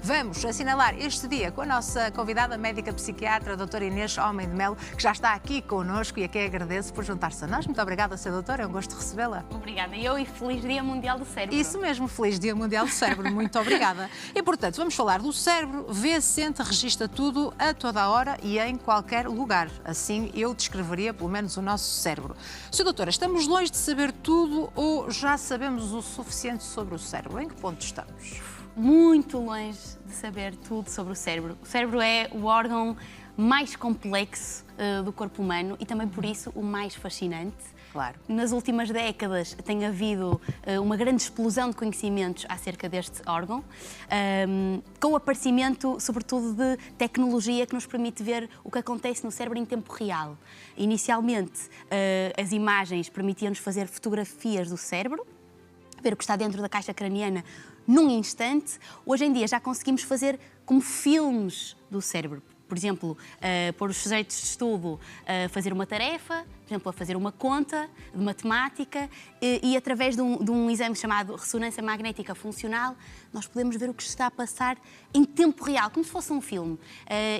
Vamos assinalar este dia com a nossa convidada médica psiquiatra, a doutora Inês Homem de Melo, que já está aqui connosco e a quem agradeço por juntar-se a nós. Muito obrigada, Sra. Doutora, é um gosto recebê-la. Obrigada, eu e feliz Dia Mundial do Cérebro. Isso mesmo, feliz Dia Mundial do Cérebro, muito obrigada. E, portanto, vamos falar do cérebro, vê, sente, registra tudo a toda a hora e em qualquer lugar. Assim eu descreveria, pelo menos, o nosso cérebro. Sra. Doutora, estamos longe de saber tudo ou já sabemos o suficiente sobre o cérebro? Em que ponto estamos? Muito longe de saber tudo sobre o cérebro. O cérebro é o órgão mais complexo do corpo humano e também por isso o mais fascinante. Claro. Nas últimas décadas tem havido uma grande explosão de conhecimentos acerca deste órgão, com o aparecimento, sobretudo, de tecnologia que nos permite ver o que acontece no cérebro em tempo real. Inicialmente, as imagens permitiam-nos fazer fotografias do cérebro, ver o que está dentro da caixa craniana num instante. Hoje em dia já conseguimos fazer como filmes do cérebro. Por exemplo, pôr os sujeitos de estudo a fazer uma tarefa, por exemplo, a fazer uma conta de matemática e através de um exame chamado ressonância magnética funcional, nós podemos ver o que se está a passar em tempo real, como se fosse um filme.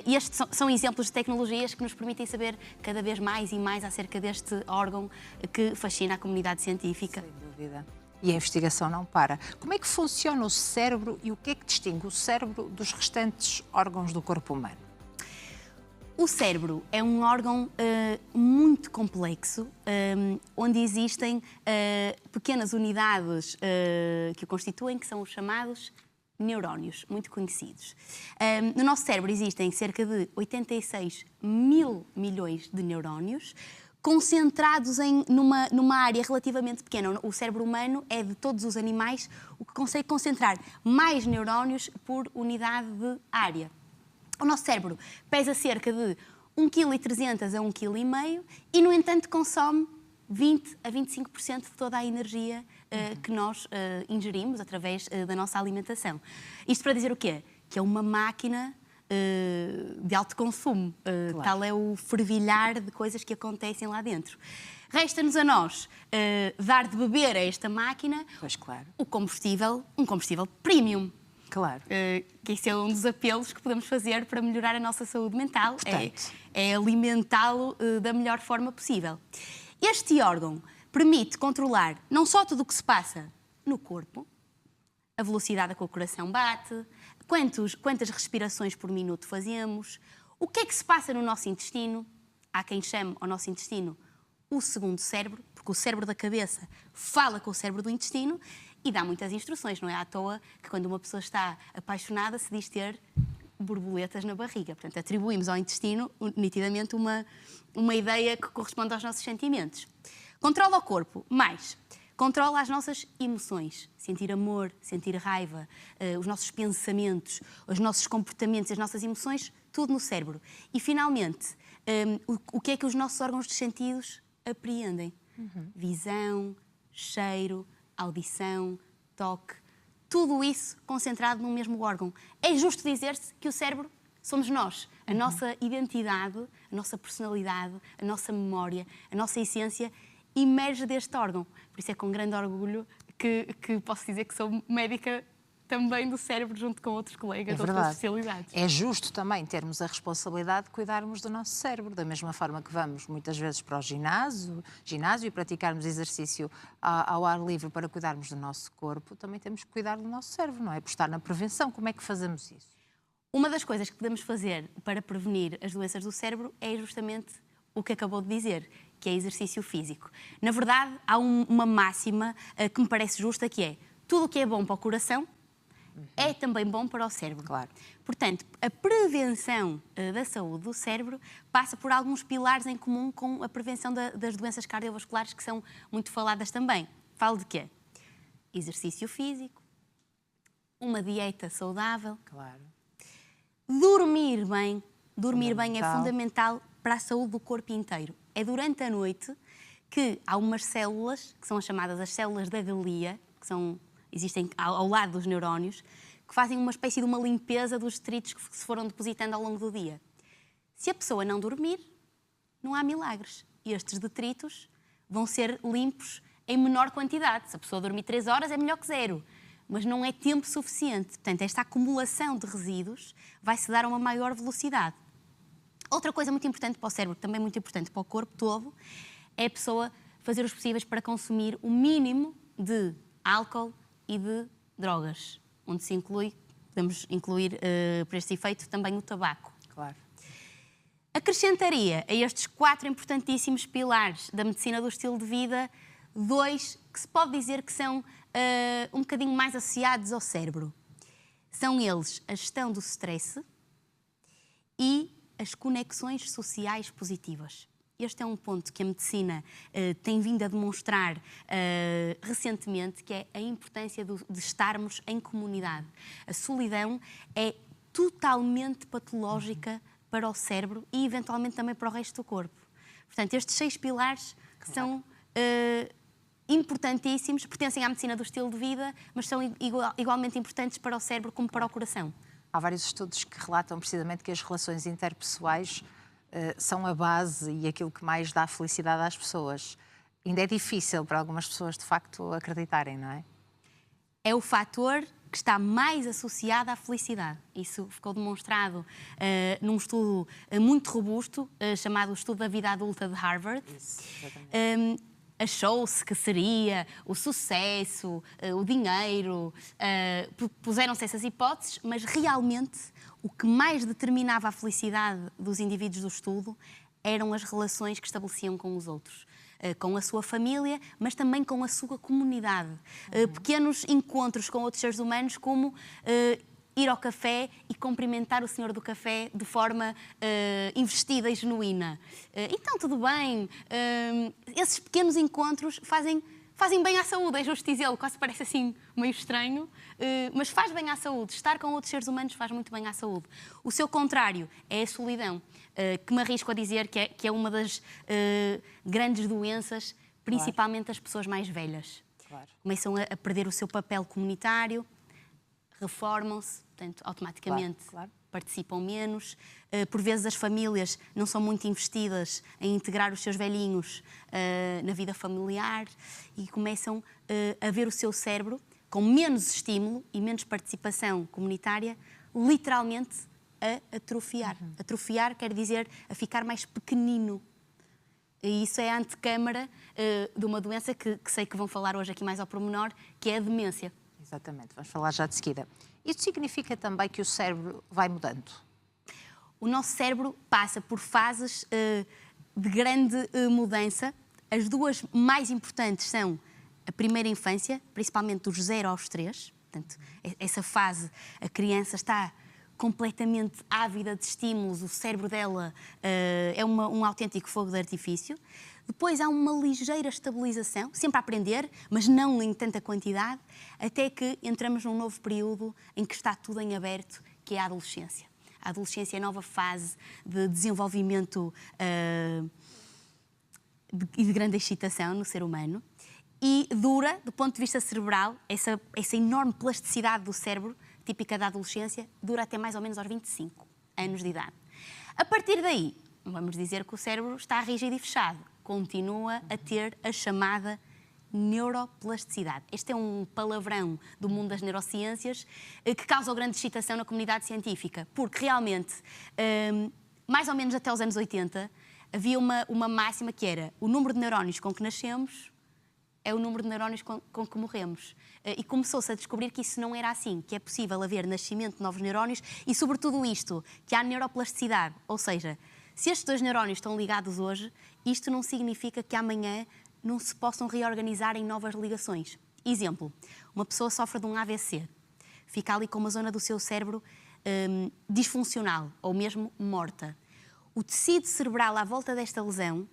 E estes são exemplos de tecnologias que nos permitem saber cada vez mais e mais acerca deste órgão que fascina a comunidade científica. Sem dúvida. E a investigação não para. Como é que funciona o cérebro e o que é que distingue o cérebro dos restantes órgãos do corpo humano? O cérebro é um órgão muito complexo, onde existem pequenas unidades que o constituem, que são os chamados neurónios, muito conhecidos. No nosso cérebro existem cerca de 86 mil milhões de neurónios, concentrados numa área relativamente pequena. O cérebro humano é, de todos os animais, o que consegue concentrar mais neurónios por unidade de área. O nosso cérebro pesa cerca de 1,3 kg a 1,5 kg e, no entanto, consome 20 a 25% de toda a energia que nós ingerimos através da nossa alimentação. Isto para dizer o quê? Que é uma máquina de alto consumo. Claro. Tal é o fervilhar de coisas que acontecem lá dentro. Resta-nos a nós dar de beber a esta máquina, pois, claro, um combustível premium. Claro. Que esse é um dos apelos que podemos fazer para melhorar a nossa saúde mental. Portanto, é alimentá-lo da melhor forma possível. Este órgão permite controlar não só tudo o que se passa no corpo, a velocidade a que o coração bate, quantas respirações por minuto fazemos, o que é que se passa no nosso intestino. Há quem chame ao nosso intestino o segundo cérebro, porque o cérebro da cabeça fala com o cérebro do intestino e dá muitas instruções. Não é à toa que quando uma pessoa está apaixonada se diz ter borboletas na barriga. Portanto, atribuímos ao intestino nitidamente uma ideia que corresponde aos nossos sentimentos. Controla o corpo, mas controla as nossas emoções, sentir amor, sentir raiva, os nossos pensamentos, os nossos comportamentos, as nossas emoções, tudo no cérebro. E, finalmente, o que é que os nossos órgãos dos sentidos apreendem? Visão, cheiro, audição, toque, tudo isso concentrado num mesmo órgão. É justo dizer-se que o cérebro somos nós. A nossa identidade, a nossa personalidade, a nossa memória, a nossa essência emerge deste órgão. Por isso é com grande orgulho que posso dizer que sou médica também do cérebro, junto com outros colegas de outras especialidades. É justo também termos a responsabilidade de cuidarmos do nosso cérebro, da mesma forma que vamos muitas vezes para o ginásio e praticarmos exercício ao ar livre para cuidarmos do nosso corpo, também temos que cuidar do nosso cérebro, não é? Por estar na prevenção. Como é que fazemos isso? Uma das coisas que podemos fazer para prevenir as doenças do cérebro é justamente o que acabou de dizer, que é exercício físico. Na verdade, há uma máxima que me parece justa, que é: tudo o que é bom para o coração é também bom para o cérebro. Claro. Portanto, a prevenção da saúde do cérebro passa por alguns pilares em comum com a prevenção das doenças cardiovasculares, que são muito faladas também. Falo de quê? Exercício físico, uma dieta saudável. Claro. Dormir bem. Dormir bem é fundamental para a saúde do corpo inteiro. É durante a noite que há umas células, que são as chamadas as células da glia, que existem ao lado dos neurónios, que fazem uma espécie de uma limpeza dos detritos que se foram depositando ao longo do dia. Se a pessoa não dormir, não há milagres. E estes detritos vão ser limpos em menor quantidade. Se a pessoa dormir 3 horas, é melhor que 0. mas não é tempo suficiente. Portanto, esta acumulação de resíduos vai-se dar a uma maior velocidade. Outra coisa muito importante para o cérebro, também muito importante para o corpo todo, é a pessoa fazer os possíveis para consumir o mínimo de álcool e de drogas, onde se inclui, podemos incluir para este efeito também o tabaco. Claro. Acrescentaria a estes 4 importantíssimos pilares da medicina do estilo de vida 2 que se pode dizer que são um bocadinho mais associados ao cérebro. São eles a gestão do stress e as conexões sociais positivas. Este é um ponto que a medicina tem vindo a demonstrar recentemente, que é a importância de estarmos em comunidade. A solidão é totalmente patológica para o cérebro e, eventualmente, também para o resto do corpo. Portanto, estes 6 pilares são importantíssimos, pertencem à medicina do estilo de vida, mas são igualmente importantes para o cérebro como para o coração. Há vários estudos que relatam precisamente que as relações interpessoais são a base e aquilo que mais dá felicidade às pessoas. Ainda é difícil para algumas pessoas, de facto, acreditarem, não é? É o fator que está mais associado à felicidade. Isso ficou demonstrado num estudo muito robusto, chamado Estudo da Vida Adulta de Harvard. Isso, Achou-se que seria o sucesso, o dinheiro, puseram-se essas hipóteses, mas realmente o que mais determinava a felicidade dos indivíduos do estudo eram as relações que estabeleciam com os outros. Com a sua família, mas também com a sua comunidade. Pequenos encontros com outros seres humanos, como ir ao café e cumprimentar o senhor do café de forma investida e genuína. Então, tudo bem. Esses pequenos encontros fazem bem à saúde, é justo dizê-lo, quase parece assim meio estranho, mas faz bem à saúde. Estar com outros seres humanos faz muito bem à saúde. O seu contrário é a solidão, que me arrisco a dizer que é uma das grandes doenças, principalmente das pessoas mais velhas. Claro. Começam a perder o seu papel comunitário, reformam-se, portanto, automaticamente participam menos. Por vezes as famílias não são muito investidas em integrar os seus velhinhos na vida familiar e começam a ver o seu cérebro com menos estímulo e menos participação comunitária, literalmente a atrofiar. Atrofiar quer dizer a ficar mais pequenino. E isso é a antecâmara de uma doença que sei que vão falar hoje aqui mais ao pormenor, que é a demência. Exatamente, vamos falar já de seguida. Isto significa também que o cérebro vai mudando? O nosso cérebro passa por fases de grande mudança. As 2 mais importantes são a primeira infância, principalmente dos 0 aos 3. Portanto, essa fase, a criança está completamente ávida de estímulos, o cérebro dela é um autêntico fogo de artifício. Depois há uma ligeira estabilização, sempre a aprender, mas não em tanta quantidade, até que entramos num novo período em que está tudo em aberto, que é a adolescência. A adolescência é a nova fase de desenvolvimento e de grande excitação no ser humano e dura, do ponto de vista cerebral, essa enorme plasticidade do cérebro, típica da adolescência, dura até mais ou menos aos 25 anos de idade. A partir daí, vamos dizer que o cérebro está rígido e fechado, continua a ter a chamada neuroplasticidade. Este é um palavrão do mundo das neurociências que causa grande excitação na comunidade científica, porque realmente, mais ou menos até os anos 80, havia uma máxima que era o número de neurónios com que nascemos é o número de neurónios com que morremos. E começou-se a descobrir que isso não era assim, que é possível haver nascimento de novos neurónios e, sobretudo isto, que há neuroplasticidade, ou seja, se estes 2 neurónios estão ligados hoje, isto não significa que amanhã não se possam reorganizar em novas ligações. Exemplo, uma pessoa sofre de um AVC, fica ali com uma zona do seu cérebro disfuncional ou mesmo morta. O tecido cerebral à volta desta lesão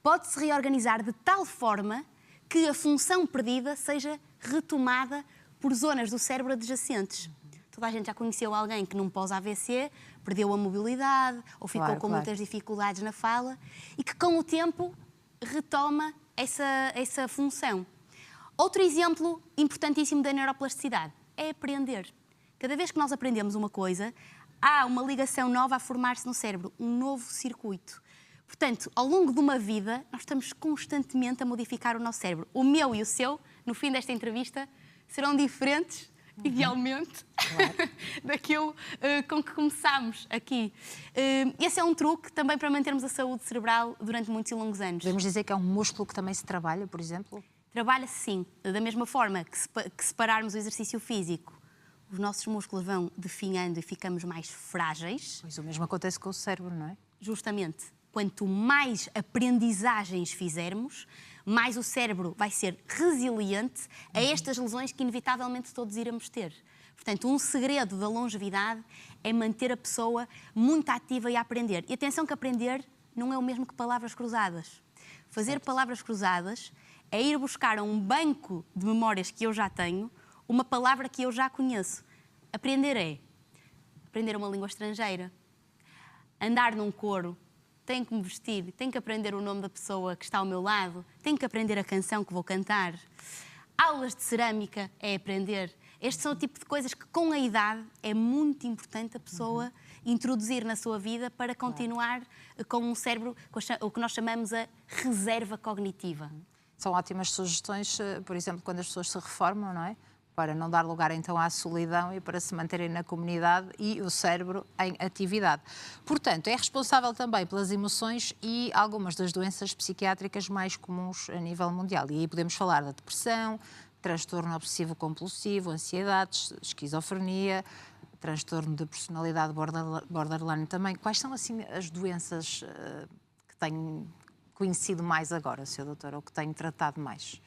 pode-se reorganizar de tal forma que a função perdida seja retomada por zonas do cérebro adjacentes. Toda a gente já conheceu alguém que num pós-AVC perdeu a mobilidade ou ficou com muitas dificuldades na fala e que com o tempo retoma essa função. Outro exemplo importantíssimo da neuroplasticidade é aprender. Cada vez que nós aprendemos uma coisa, há uma ligação nova a formar-se no cérebro, um novo circuito. Portanto, ao longo de uma vida, nós estamos constantemente a modificar o nosso cérebro. O meu e o seu, no fim desta entrevista, serão diferentes idealmente, daquilo com que começámos aqui. Esse é um truque também para mantermos a saúde cerebral durante muitos e longos anos. Podemos dizer que é um músculo que também se trabalha, por exemplo? Trabalha-se sim, da mesma forma que separarmos o exercício físico, os nossos músculos vão definhando e ficamos mais frágeis. Pois o mesmo acontece com o cérebro, não é? Justamente, quanto mais aprendizagens fizermos, mais o cérebro vai ser resiliente a estas lesões que inevitavelmente todos iremos ter. Portanto, um segredo da longevidade é manter a pessoa muito ativa e a aprender. E atenção que aprender não é o mesmo que palavras cruzadas. Fazer palavras cruzadas é ir buscar a um banco de memórias que eu já tenho uma palavra que eu já conheço. Aprender é aprender uma língua estrangeira, andar num coro, tenho que me vestir, tenho que aprender o nome da pessoa que está ao meu lado, tenho que aprender a canção que vou cantar. Aulas de cerâmica é aprender. Estes são o tipo de coisas que, com a idade, é muito importante a pessoa introduzir na sua vida para continuar com um cérebro, com o que nós chamamos a reserva cognitiva. São ótimas sugestões, por exemplo, quando as pessoas se reformam, não é? Para não dar lugar então à solidão e para se manterem na comunidade e o cérebro em atividade. Portanto, é responsável também pelas emoções e algumas das doenças psiquiátricas mais comuns a nível mundial. E aí podemos falar da depressão, transtorno obsessivo-compulsivo, ansiedade, esquizofrenia, transtorno de personalidade borderline também. Quais são assim as doenças que têm conhecido mais agora, Sr. Doutor, ou que tem tratado mais?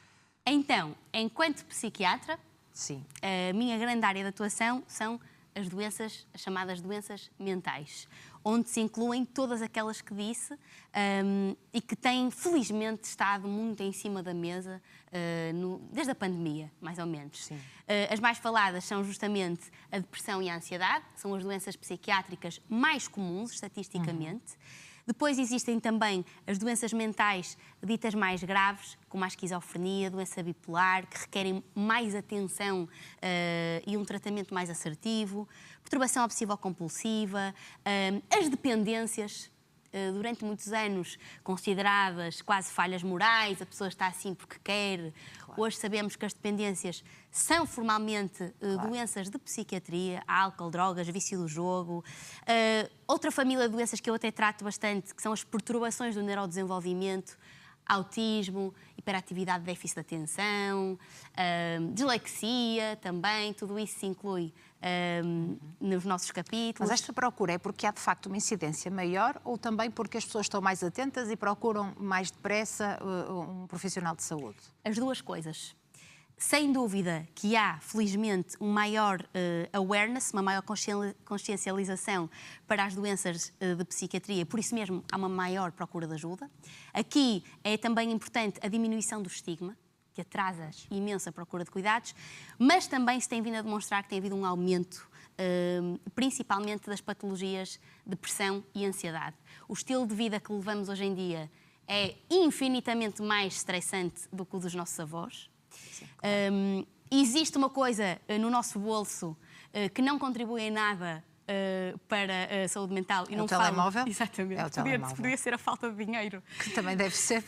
Então, enquanto psiquiatra, sim, a minha grande área de atuação são as doenças, as chamadas doenças mentais, onde se incluem todas aquelas que disse e que têm, felizmente, estado muito em cima da mesa desde a pandemia, mais ou menos. As mais faladas são justamente a depressão e a ansiedade, são as doenças psiquiátricas mais comuns, estatisticamente. Depois existem também as doenças mentais ditas mais graves, como a esquizofrenia, a doença bipolar, que requerem mais atenção e um tratamento mais assertivo, perturbação obsessivo-compulsiva, as dependências, durante muitos anos consideradas quase falhas morais, a pessoa está assim porque quer. Claro. Hoje sabemos que as dependências são formalmente doenças de psiquiatria, álcool, drogas, vício do jogo. Outra família de doenças que eu até trato bastante, que são as perturbações do neurodesenvolvimento, autismo, hiperatividade, déficit de atenção, dislexia também, tudo isso se inclui nos nossos capítulos. Mas esta procura é porque há de facto uma incidência maior ou também porque as pessoas estão mais atentas e procuram mais depressa um profissional de saúde? As duas coisas. Sem dúvida que há, felizmente, um maior awareness, uma maior consciencialização para as doenças de psiquiatria, por isso mesmo há uma maior procura de ajuda. Aqui é também importante a diminuição do estigma, que atrasa imenso a procura de cuidados, mas também se tem vindo a demonstrar que tem havido um aumento, principalmente das patologias de depressão e ansiedade. O estilo de vida que levamos hoje em dia é infinitamente mais estressante do que o dos nossos avós. Sim, claro. Existe uma coisa no nosso bolso que não contribui em nada para a saúde mental. E é não o telemóvel? Falo... Exatamente. É o telemóvel. Podia ser a falta de dinheiro. Que também deve ser,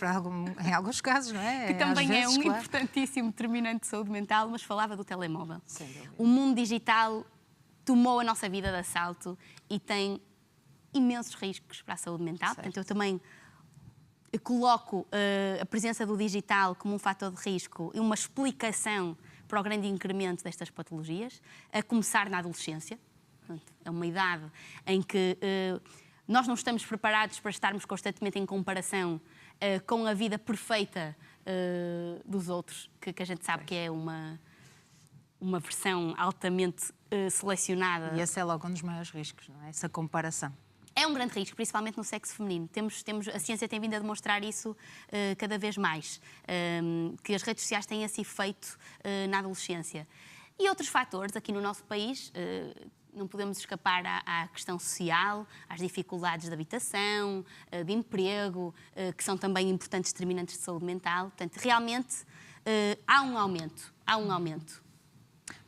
em alguns casos, não é? Que também é um importantíssimo determinante de saúde mental, mas falava do telemóvel. Sem dúvida. O mundo digital tomou a nossa vida de assalto e tem imensos riscos para a saúde mental. Certo. Portanto, eu também coloco a presença do digital como um fator de risco e uma explicação para o grande incremento destas patologias, a começar na adolescência. É uma idade em que nós não estamos preparados para estarmos constantemente em comparação com a vida perfeita dos outros, que a gente sabe que é uma versão altamente selecionada. E esse é logo um dos maiores riscos, não é? Essa comparação. É um grande risco, principalmente no sexo feminino. A ciência tem vindo a demonstrar isso cada vez mais, que as redes sociais têm esse efeito na adolescência. E outros fatores, aqui no nosso país, não podemos escapar à questão social, às dificuldades de habitação, de emprego, que são também importantes determinantes de saúde mental. Portanto, realmente há um aumento.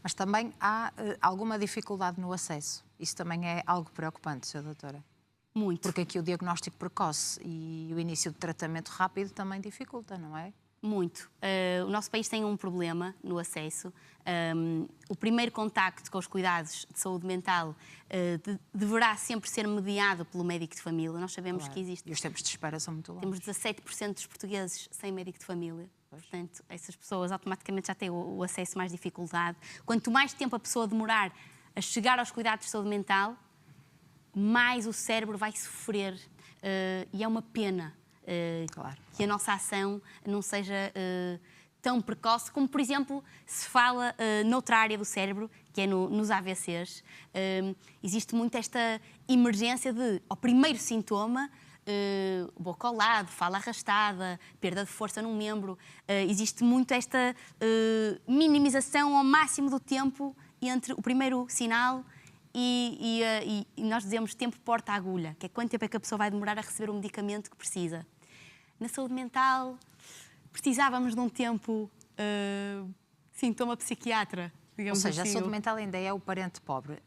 Mas também há alguma dificuldade no acesso. Isso também é algo preocupante, Sra. Doutora? Muito. Porque aqui o diagnóstico precoce e o início de tratamento rápido também dificulta, não é? Muito. O nosso país tem um problema no acesso. O primeiro contacto com os cuidados de saúde mental deverá sempre ser mediado pelo médico de família. Nós sabemos que existe. E os tempos de espera são muito longos. Temos 17% dos portugueses sem médico de família. Portanto, essas pessoas automaticamente já têm o acesso mais dificultado. Quanto mais tempo a pessoa demorar a chegar aos cuidados de saúde mental, mais o cérebro vai sofrer. E é uma pena. Claro. Que a nossa ação não seja tão precoce como, por exemplo, se fala noutra área do cérebro, que é nos AVCs. Existe muito esta emergência de, ao primeiro sintoma, boca ao lado, fala arrastada, perda de força num membro. Existe muito esta minimização ao máximo do tempo entre o primeiro sinal e nós dizemos tempo porta-agulha, que é quanto tempo é que a pessoa vai demorar a receber o medicamento que precisa. Na saúde mental, precisávamos de um tempo sintoma psiquiatra, digamos assim. Ou seja, a saúde mental ainda é o parente pobre.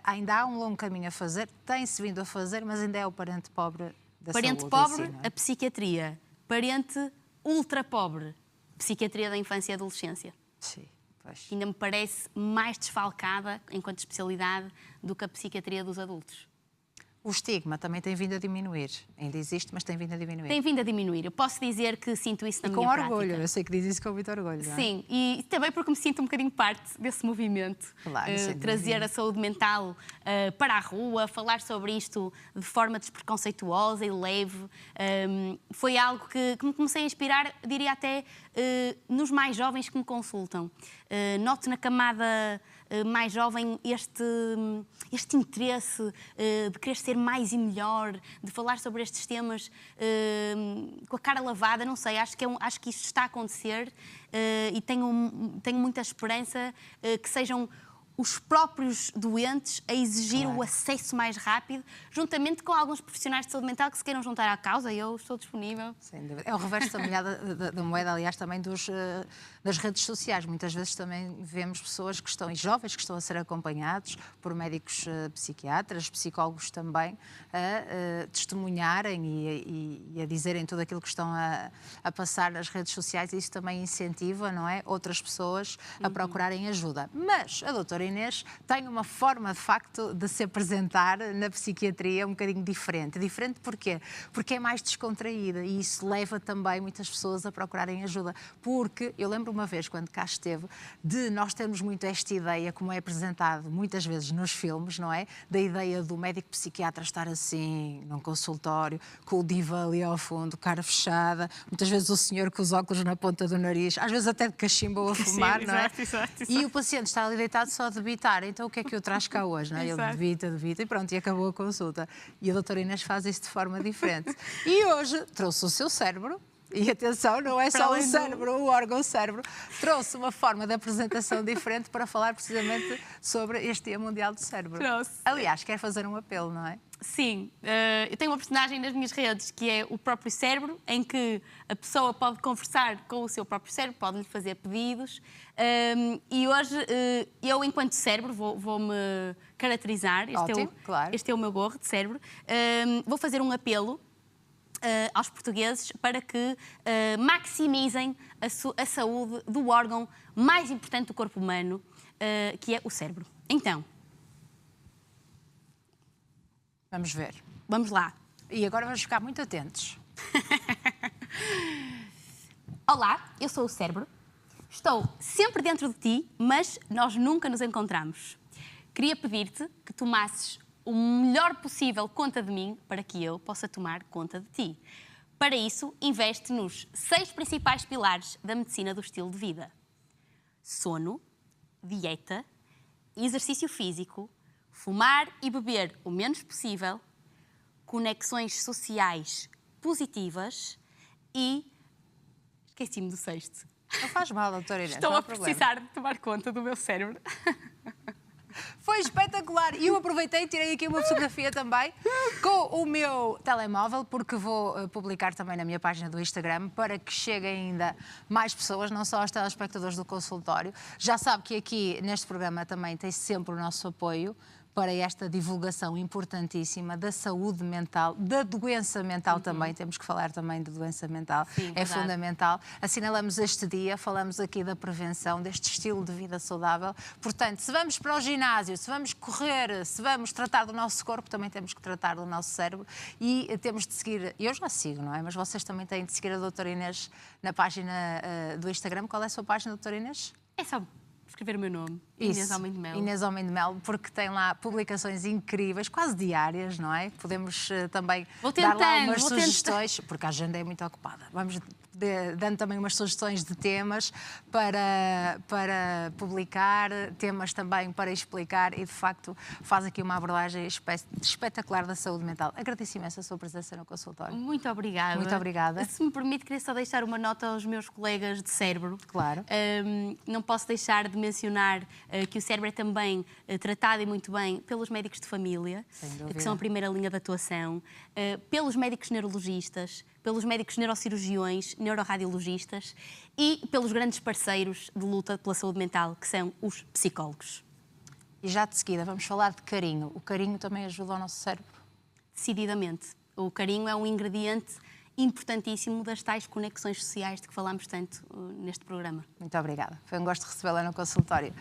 Ainda há um longo caminho a fazer, tem-se vindo a fazer, mas ainda é o parente pobre da parente saúde. Pobre, si, não é? a psiquiatria. Parente ultra pobre, psiquiatria da infância e adolescência. Sim, pois. Ainda me parece mais desfalcada, enquanto especialidade, do que a psiquiatria dos adultos. O estigma também tem vindo a diminuir. Ainda existe, mas tem vindo a diminuir. Tem vindo a diminuir. Eu posso dizer que sinto isso na minha prática. prática. Com orgulho. Eu sei que diz isso com muito orgulho. Não é? Sim, e também porque me sinto um bocadinho parte desse movimento. Claro, trazer a saúde mental para a rua, falar sobre isto de forma despreconceituosa e leve. Foi algo que me comecei a inspirar, diria até, nos mais jovens que me consultam. Noto na camada mais jovem este interesse de querer ser mais e melhor, de falar sobre estes temas com a cara lavada, não sei, acho que isso está a acontecer e tenho muita esperança que sejam os próprios doentes a exigir o acesso mais rápido, juntamente com alguns profissionais de saúde mental que se queiram juntar à causa, e eu estou disponível. Sem dúvida. É o reverso da moeda, aliás, também das redes sociais. Muitas vezes também vemos pessoas que estão, e jovens que estão a ser acompanhados por médicos psiquiatras, psicólogos também, a testemunharem e a dizerem tudo aquilo que estão a passar nas redes sociais, e isso também incentiva, não é, outras pessoas a procurarem ajuda. Mas a doutora Inês tem uma forma, de facto, de se apresentar na psiquiatria um bocadinho diferente. Diferente porquê? Porque é mais descontraída e isso leva também muitas pessoas a procurarem ajuda. Porque eu lembro uma vez, quando cá esteve, de nós termos muito esta ideia, como é apresentado muitas vezes nos filmes, não é? Da ideia do médico psiquiatra estar assim, num consultório, com o diva ali ao fundo, cara fechada, muitas vezes o senhor com os óculos na ponta do nariz, às vezes até de cachimbo a fumar, sim, não é? Exato. E o paciente está ali deitado só a debitar, então o que é que eu traz cá hoje? Não é? Ele debita e pronto, e acabou a consulta. E a doutora Inês faz isso de forma diferente. E hoje trouxe o seu cérebro, e atenção, não é só o cérebro, o órgão cérebro, trouxe uma forma de apresentação diferente para falar precisamente sobre este Dia Mundial do Cérebro. Trouxe. Aliás, quer fazer um apelo, não é? Sim, eu tenho uma personagem nas minhas redes que é o próprio cérebro, em que a pessoa pode conversar com o seu próprio cérebro, pode-lhe fazer pedidos. E hoje, eu, enquanto cérebro, vou-me caracterizar. Este é o meu gorro de cérebro. Vou fazer um apelo aos portugueses para que maximizem a saúde do órgão mais importante do corpo humano, que é o cérebro. Então, vamos ver. Vamos lá. E agora vamos ficar muito atentos. Olá, eu sou o cérebro. Estou sempre dentro de ti, mas nós nunca nos encontramos. Queria pedir-te que tomasses o melhor possível conta de mim para que eu possa tomar conta de ti. Para isso, investe nos 6 principais pilares da medicina do estilo de vida: sono, dieta, exercício físico, fumar e beber o menos possível, conexões sociais positivas e... Esqueci-me do 6º. Não faz mal, doutora Inês. Estou a precisar de tomar conta do meu cérebro. Foi espetacular. E eu aproveitei e tirei aqui uma fotografia também com o meu telemóvel, porque vou publicar também na minha página do Instagram para que cheguem ainda mais pessoas, não só aos telespectadores do consultório. Já sabe que aqui neste programa também tem sempre o nosso apoio, para esta divulgação importantíssima da saúde mental, da doença mental também. Temos que falar também de doença mental. Sim, é verdade. fundamental. Assinalamos este dia, falamos aqui da prevenção, deste estilo de vida saudável. Portanto, se vamos para o ginásio, se vamos correr, se vamos tratar do nosso corpo, também temos que tratar do nosso cérebro e temos de seguir, eu já sigo, não é? Mas vocês também têm de seguir a doutora Inês na página do Instagram. Qual é a sua página, doutora Inês? É só escrever o meu nome, Isso, Inês Homem de Mel. Inês Homem de Mel, porque tem lá publicações incríveis, quase diárias, não é? Podemos também dar lá umas sugestões, porque a agenda é muito ocupada. Vamos dando também umas sugestões de temas para publicar, temas também para explicar e, de facto, faz aqui uma abordagem espetacular da saúde mental. Agradeço imenso a sua presença no consultório. Muito obrigada. Muito obrigada. Se me permite, queria só deixar uma nota aos meus colegas de cérebro. Claro. Não posso deixar de mencionar que o cérebro é também tratado e muito bem pelos médicos de família, que são a primeira linha de atuação, pelos médicos neurologistas, pelos médicos neurocirurgiões, neuroradiologistas e pelos grandes parceiros de luta pela saúde mental, que são os psicólogos. E já de seguida vamos falar de carinho. O carinho também ajuda o nosso cérebro? Decididamente. O carinho é um ingrediente importantíssimo das tais conexões sociais de que falámos tanto neste programa. Muito obrigada. Foi um gosto recebê-la no consultório.